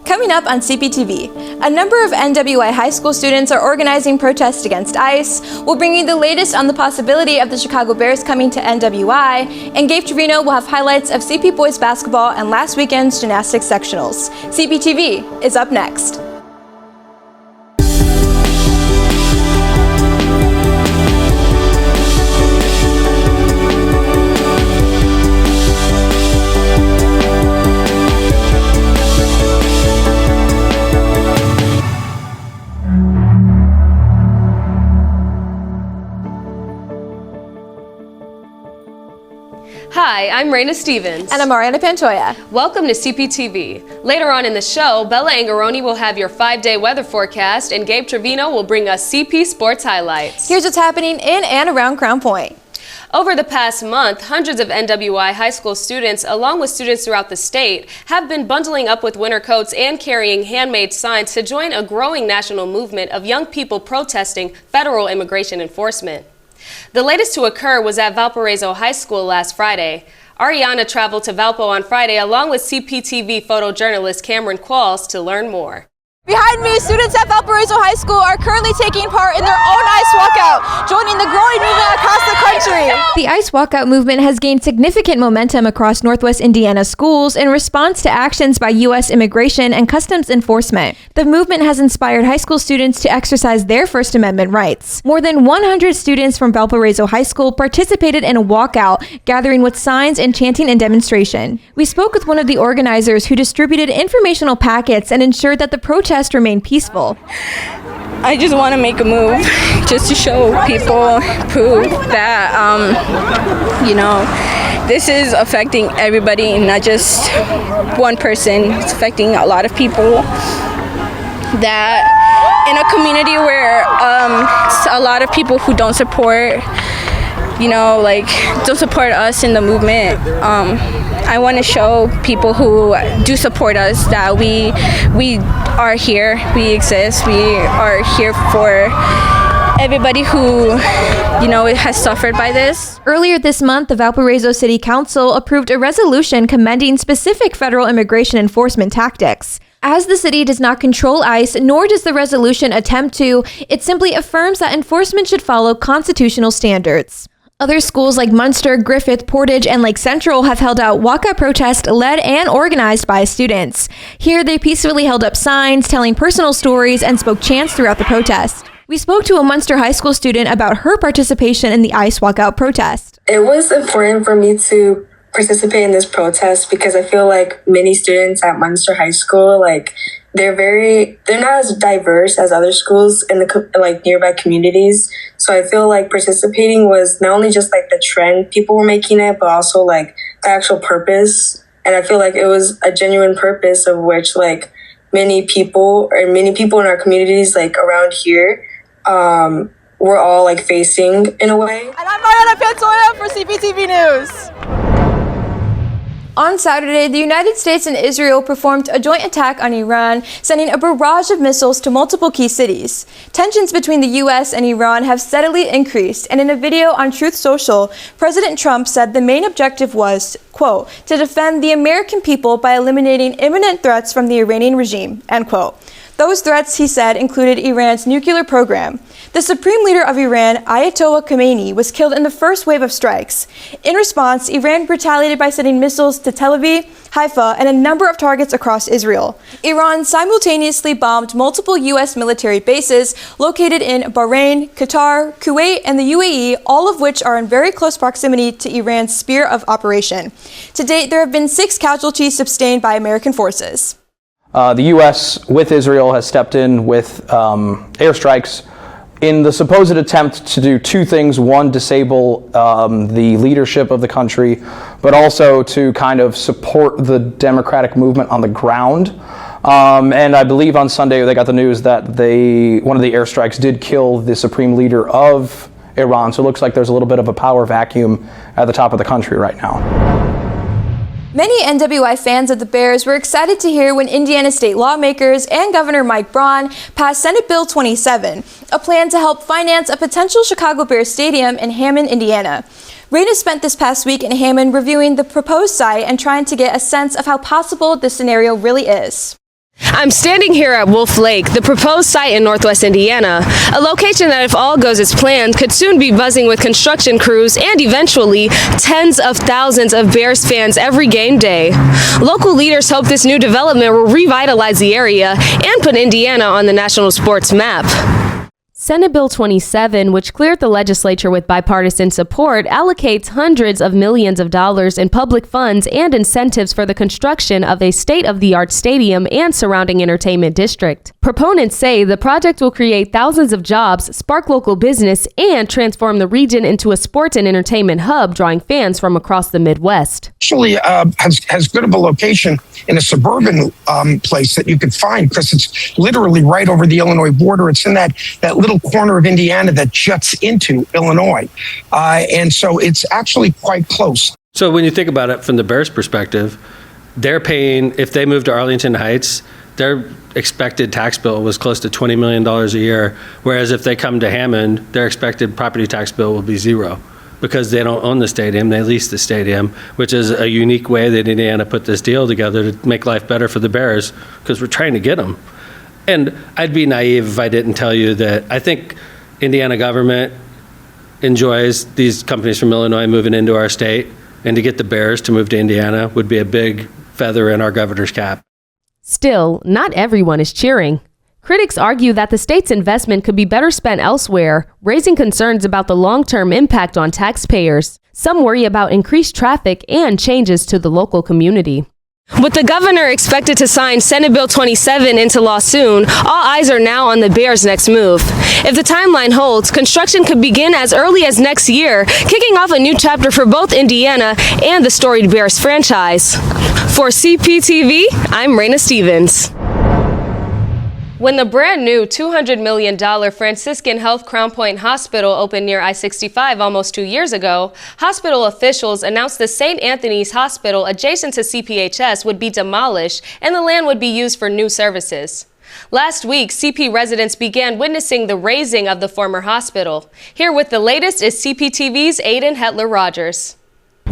Coming up on CPTV, a number of NWI high school students are organizing protests against ICE. We'll bring you the latest on the possibility of the Chicago Bears coming to NWI, and Gabe Trevino will have highlights of CP boys basketball and last weekend's gymnastics sectionals. CPTV is up next. Hi, I'm Rana Stevens. And I'm Ariana Pantoja. Welcome to CPTV. Later on in the show, Bella Angarone will have your 5-day weather forecast, and Gabe Trevino will bring us CP sports highlights. Here's what's happening in and around Crown Point. Over the past month, hundreds of NWI high school students, along with students throughout the state, have been bundling up with winter coats and carrying handmade signs to join a growing national movement of young people protesting federal immigration enforcement. The latest to occur was at Valparaiso High School last Friday. Ariana traveled to Valpo on Friday along with CPTV photojournalist Cameron Qualls to learn more. Behind me, students at Valparaiso High School are currently taking part in their own ice walkout, joining the growing movement across the country. The ice walkout movement has gained significant momentum across Northwest Indiana schools in response to actions by U.S. Immigration and Customs Enforcement. The movement has inspired high school students to exercise their First Amendment rights. More than 100 students from Valparaiso High School participated in a walkout, gathering with signs and chanting in demonstration. We spoke with one of the organizers who distributed informational packets and ensured that the protest remain peaceful. I just want to make a move just to show people, prove that, this is affecting everybody, not just one person. It's affecting a lot of people. That in a community where a lot of people who don't support, don't support us in the movement, I want to show people who do support us that we are here, we exist, we are here for everybody who, has suffered by this. Earlier this month, the Valparaiso City Council approved a resolution commending specific federal immigration enforcement tactics. As the city does not control ICE, nor does the resolution attempt to, it simply affirms that enforcement should follow constitutional standards. Other schools like Munster, Griffith, Portage, and Lake Central have held out walkout protests led and organized by students. Here, they peacefully held up signs, telling personal stories, and spoke chants throughout the protest. We spoke to a Munster High School student about her participation in the ICE walkout protest. It was important for me to participate in this protest because I feel like many students at Munster High School, they're not as diverse as other schools in the nearby communities. So I feel like participating was not only just the trend people were making it, but also the actual purpose. And I feel like it was a genuine purpose of which many people in our communities around here were all facing in a way. And I'm Ariana Pantoja for CPTV News. On Saturday, the United States and Israel performed a joint attack on Iran, sending a barrage of missiles to multiple key cities. Tensions between the U.S. and Iran have steadily increased, and in a video on Truth Social, President Trump said the main objective was, quote, to defend the American people by eliminating imminent threats from the Iranian regime, end quote. Those threats, he said, included Iran's nuclear program. The supreme leader of Iran, Ayatollah Khamenei, was killed in the first wave of strikes. In response, Iran retaliated by sending missiles to Tel Aviv, Haifa, and a number of targets across Israel. Iran simultaneously bombed multiple U.S. military bases located in Bahrain, Qatar, Kuwait, and the UAE, all of which are in very close proximity to Iran's sphere of operation. To date, there have been 6 casualties sustained by American forces. The U.S. with Israel has stepped in with airstrikes in the supposed attempt to do 2 things. One, disable the leadership of the country, but also to kind of support the democratic movement on the ground. And I believe on Sunday they got the news that one of the airstrikes did kill the supreme leader of Iran. So it looks like there's a little bit of a power vacuum at the top of the country right now. Many NWI fans of the Bears were excited to hear when Indiana state lawmakers and Governor Mike Braun passed Senate Bill 27, a plan to help finance a potential Chicago Bears stadium in Hammond, Indiana. Rana spent this past week in Hammond reviewing the proposed site and trying to get a sense of how possible this scenario really is. I'm standing here at Wolf Lake, the proposed site in northwest Indiana, a location that, if all goes as planned, could soon be buzzing with construction crews and eventually tens of thousands of Bears fans every game day. Local leaders hope this new development will revitalize the area and put Indiana on the national sports map. Senate Bill 27, which cleared the legislature with bipartisan support, allocates hundreds of millions of dollars in public funds and incentives for the construction of a state-of-the-art stadium and surrounding entertainment district. Proponents say the project will create thousands of jobs, spark local business, and transform the region into a sports and entertainment hub, drawing fans from across the Midwest. Actually has good of a location in a suburban place that you could find, because it's literally right over the Illinois border. It's in that little corner of Indiana that juts into Illinois. And so it's actually quite close. So when you think about it from the Bears' perspective, they're paying, if they move to Arlington Heights, their expected tax bill was close to $20 million a year. Whereas if they come to Hammond, their expected property tax bill will be zero, because they don't own the stadium, they lease the stadium, which is a unique way that Indiana put this deal together to make life better for the Bears, because we're trying to get them. And I'd be naive if I didn't tell you that I think Indiana government enjoys these companies from Illinois moving into our state, and to get the Bears to move to Indiana would be a big feather in our governor's cap. Still, not everyone is cheering. Critics argue that the state's investment could be better spent elsewhere, raising concerns about the long-term impact on taxpayers. Some worry about increased traffic and changes to the local community. With the governor expected to sign Senate Bill 27 into law soon, all eyes are now on the Bears' next move. If the timeline holds, construction could begin as early as next year, kicking off a new chapter for both Indiana and the storied Bears franchise. For CPTV, I'm Rana Stevens. When the brand new $200 million Franciscan Health Crown Point Hospital opened near I-65 almost 2 years ago, hospital officials announced the St. Anthony's Hospital adjacent to CPHS would be demolished and the land would be used for new services. Last week, CP residents began witnessing the razing of the former hospital. Here with the latest is CPTV's Aiden Hetler-Rogers.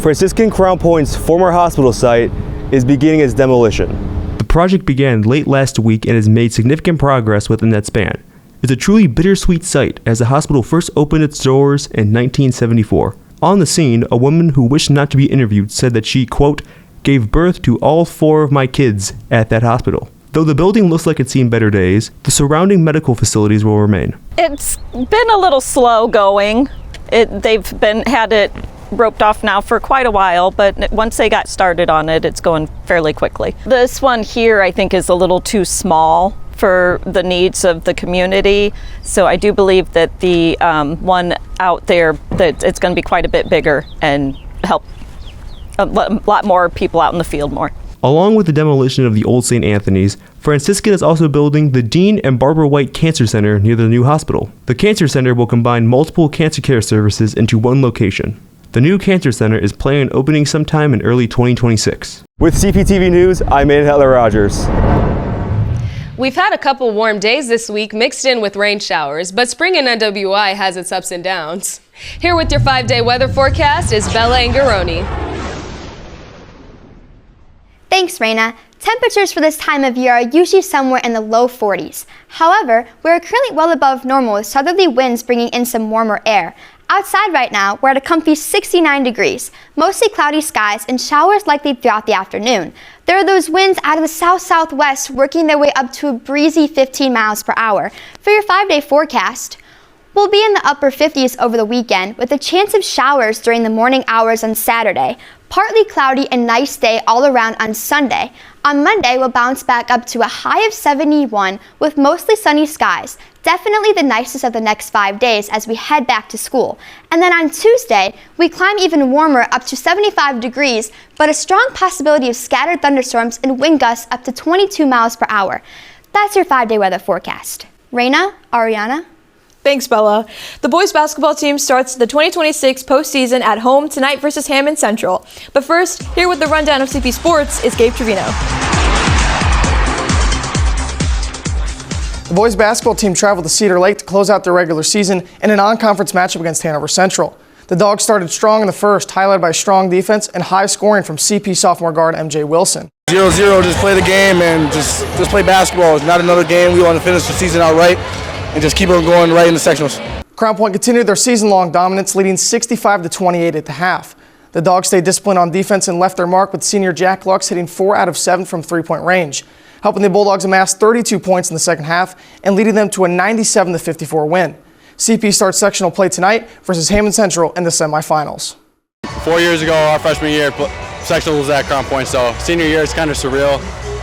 Franciscan Crown Point's former hospital site is beginning its demolition. The project began late last week and has made significant progress within that span. It's a truly bittersweet site, as the hospital first opened its doors in 1974. On the scene, a woman who wished not to be interviewed said that she, quote, gave birth to all 4 of my kids at that hospital. Though the building looks like it's seen better days, the surrounding medical facilities will remain. It's been a little slow going. They've had it roped off now for quite a while, but once they got started on it, it's going fairly quickly. This one here, I think, is a little too small for the needs of the community. So I do believe that the one out there, that it's going to be quite a bit bigger and help a lot more people out in the field more. Along with the demolition of the old St. Anthony's, Franciscan is also building the Dean and Barbara White Cancer Center near the new hospital. The Cancer Center will combine multiple cancer care services into one location. The new Cancer Center is planned on opening sometime in early 2026. With CPTV News, I'm Aiden Hetler-Rogers. We've had a couple warm days this week mixed in with rain showers, but spring in NWI has its ups and downs. Here with your 5-day weather forecast is Bella Angarone. Thanks, Rana. Temperatures for this time of year are usually somewhere in the low 40s. However, we're currently well above normal with southerly winds bringing in some warmer air. Outside right now, we're at a comfy 69 degrees, mostly cloudy skies and showers likely throughout the afternoon. There are those winds out of the south-southwest working their way up to a breezy 15 miles per hour. For your 5-day forecast, we'll be in the upper 50s over the weekend with a chance of showers during the morning hours on Saturday. Partly cloudy and nice day all around on Sunday. On Monday, we'll bounce back up to a high of 71 with mostly sunny skies. Definitely the nicest of the next 5 days as we head back to school. And then on Tuesday, we climb even warmer up to 75 degrees, but a strong possibility of scattered thunderstorms and wind gusts up to 22 miles per hour. That's your 5-day weather forecast. Rana, Ariana. Thanks, Bella. The boys basketball team starts the 2026 postseason at home tonight versus Hammond Central. But first, here with the rundown of CP Sports is Gabe Trevino. The boys basketball team traveled to Cedar Lake to close out their regular season in a non-conference matchup against Hanover Central. The Dogs started strong in the first, highlighted by strong defense and high scoring from CP sophomore guard MJ Wilson. 0-0, just play the game and just play basketball. It's not another game. We want to finish the season out right and just keep on going right in the sectionals. Crown Point continued their season-long dominance, leading 65-28 at the half. The Dogs stayed disciplined on defense and left their mark, with senior Jack Lux hitting 4 out of 7 from three-point range, helping the Bulldogs amass 32 points in the second half and leading them to a 97-54 win. CP starts sectional play tonight versus Hammond Central in the semifinals. 4 years ago, our freshman year, sectional was at Crown Point, so senior year is kind of surreal.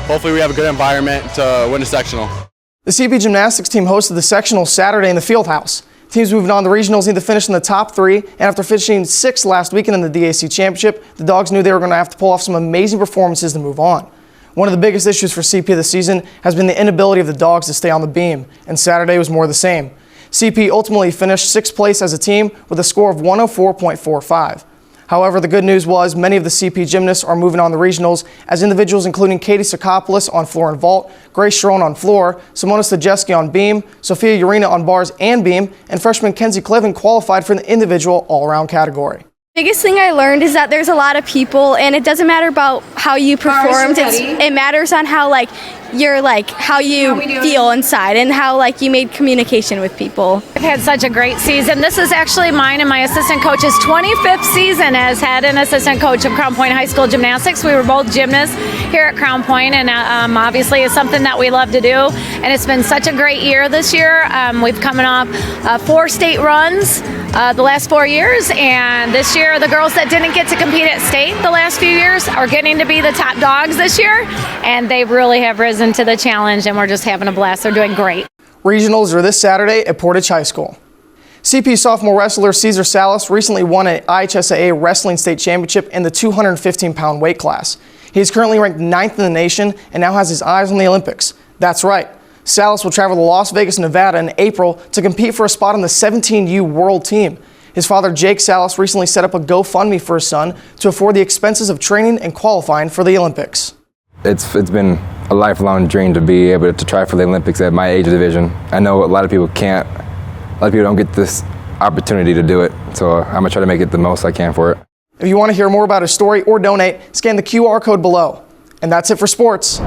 Hopefully we have a good environment to win a sectional. The CP gymnastics team hosted the sectional Saturday in the Fieldhouse. Teams moving on to the regionals need to finish in the top 3, and after finishing 6th last weekend in the DAC championship, the Dogs knew they were going to have to pull off some amazing performances to move on. One of the biggest issues for CP this season has been the inability of the Dogs to stay on the beam, and Saturday was more of the same. CP ultimately finished 6th place as a team with a score of 104.45. However, the good news was many of the CP gymnasts are moving on the regionals, as individuals including Katie Sakopoulos on floor and vault, Grace Sharon on floor, Simona Stajeski on beam, Sophia Urena on bars and beam, and freshman Kenzie Cliven qualified for the individual all-around category. Biggest thing I learned is that there's a lot of people, and it doesn't matter about how you performed. It matters on how how you feel inside and how you made communication with people. I've had such a great season. This is actually mine and my assistant coach's 25th season as head and assistant coach of Crown Point High School Gymnastics. We were both gymnasts here at Crown Point, and obviously it's something that we love to do. And it's been such a great year this year. We've coming off 4 state runs the last 4 years, and this year the girls that didn't get to compete at state the last few years are getting to be the top dogs this year, and they really have risen to the challenge, and we're just having a blast. They're doing great. Regionals are this Saturday at Portage High School. CP sophomore wrestler Cesar Salas recently won an IHSAA Wrestling State Championship in the 215-pound weight class. He is currently ranked 9th in the nation and now has his eyes on the Olympics. That's right. Salas will travel to Las Vegas, Nevada in April to compete for a spot on the 17U World Team. His father, Jake Salas, recently set up a GoFundMe for his son to afford the expenses of training and qualifying for the Olympics. It's been a lifelong dream to be able to try for the Olympics at my age division. I know a lot of people can't. A lot of people don't get this opportunity to do it, so I'm going to try to make it the most I can for it. If you want to hear more about his story or donate, scan the QR code below. And that's it for sports.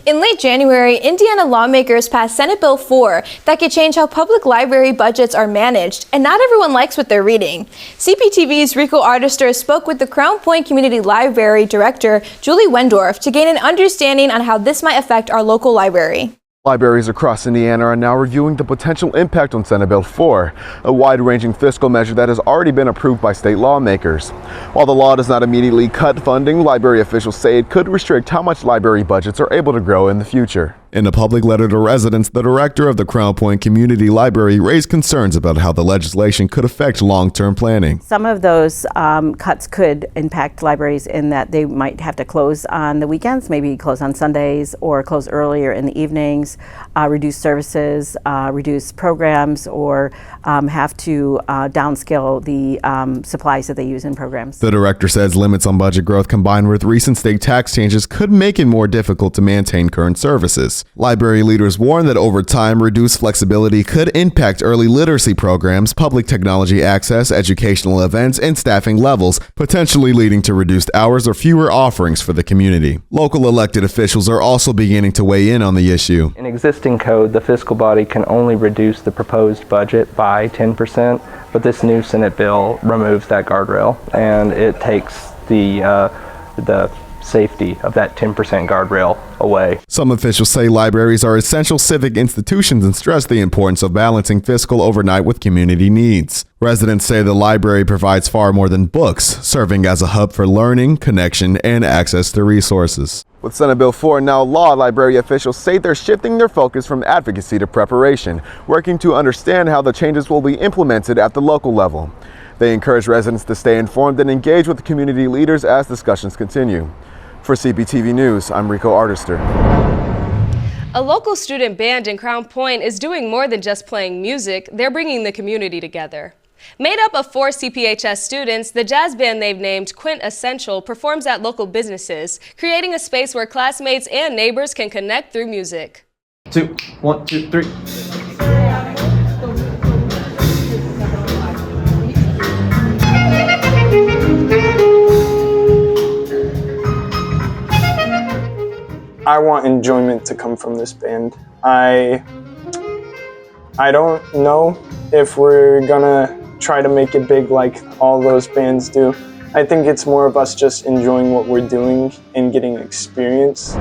In late January, Indiana lawmakers passed Senate Bill 4 that could change how public library budgets are managed, and not everyone likes what they're reading. CPTV's Rico Artister spoke with the Crown Point Community Library Director, Julie Wendorf, to gain an understanding on how this might affect our local library. Libraries across Indiana are now reviewing the potential impact on Senate Bill 4, a wide-ranging fiscal measure that has already been approved by state lawmakers. While the law does not immediately cut funding, library officials say it could restrict how much library budgets are able to grow in the future. In a public letter to residents, the director of the Crown Point Community Library raised concerns about how the legislation could affect long-term planning. Some of those cuts could impact libraries in that they might have to close on the weekends, maybe close on Sundays or close earlier in the evenings, reduce services, reduce programs, or have to downscale the supplies that they use in programs. The director says limits on budget growth combined with recent state tax changes could make it more difficult to maintain current services. Library leaders warn that over time, reduced flexibility could impact early literacy programs, public technology access, educational events, and staffing levels, potentially leading to reduced hours or fewer offerings for the community. Local elected officials are also beginning to weigh in on the issue. In existing code, the fiscal body can only reduce the proposed budget by 10%, but this new Senate bill removes that guardrail, and it takes the safety of that 10% guardrail away. Some officials say libraries are essential civic institutions and stress the importance of balancing fiscal oversight with community needs. Residents say the library provides far more than books, serving as a hub for learning, connection, and access to resources. With Senate Bill 4 now law, library officials say they're shifting their focus from advocacy to preparation, working to understand how the changes will be implemented at the local level. They encourage residents to stay informed and engage with community leaders as discussions continue. For CPTV News, I'm Rico Artister. A local student band in Crown Point is doing more than just playing music. They're bringing the community together. Made up of 4 CPHS students, the jazz band they've named Quintessential performs at local businesses, creating a space where classmates and neighbors can connect through music. 2, 1, 2, 3. I want enjoyment to come from this band. I don't know if we're gonna try to make it big like all those bands do. I think it's more of us just enjoying what we're doing and getting experience.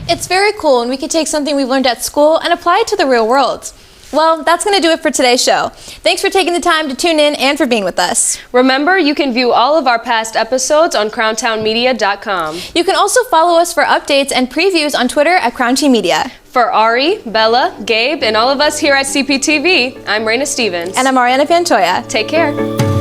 It's very cool, and we can take something we've learned at school and apply it to the real world. Well, that's going to do it for today's show. Thanks for taking the time to tune in and for being with us. Remember, you can view all of our past episodes on crowntownmedia.com. You can also follow us for updates and previews on Twitter at CrownT Media. For Ari, Bella, Gabe, and all of us here at CPTV, I'm Rana Stevens. And I'm Ariana Pantoja. Take care.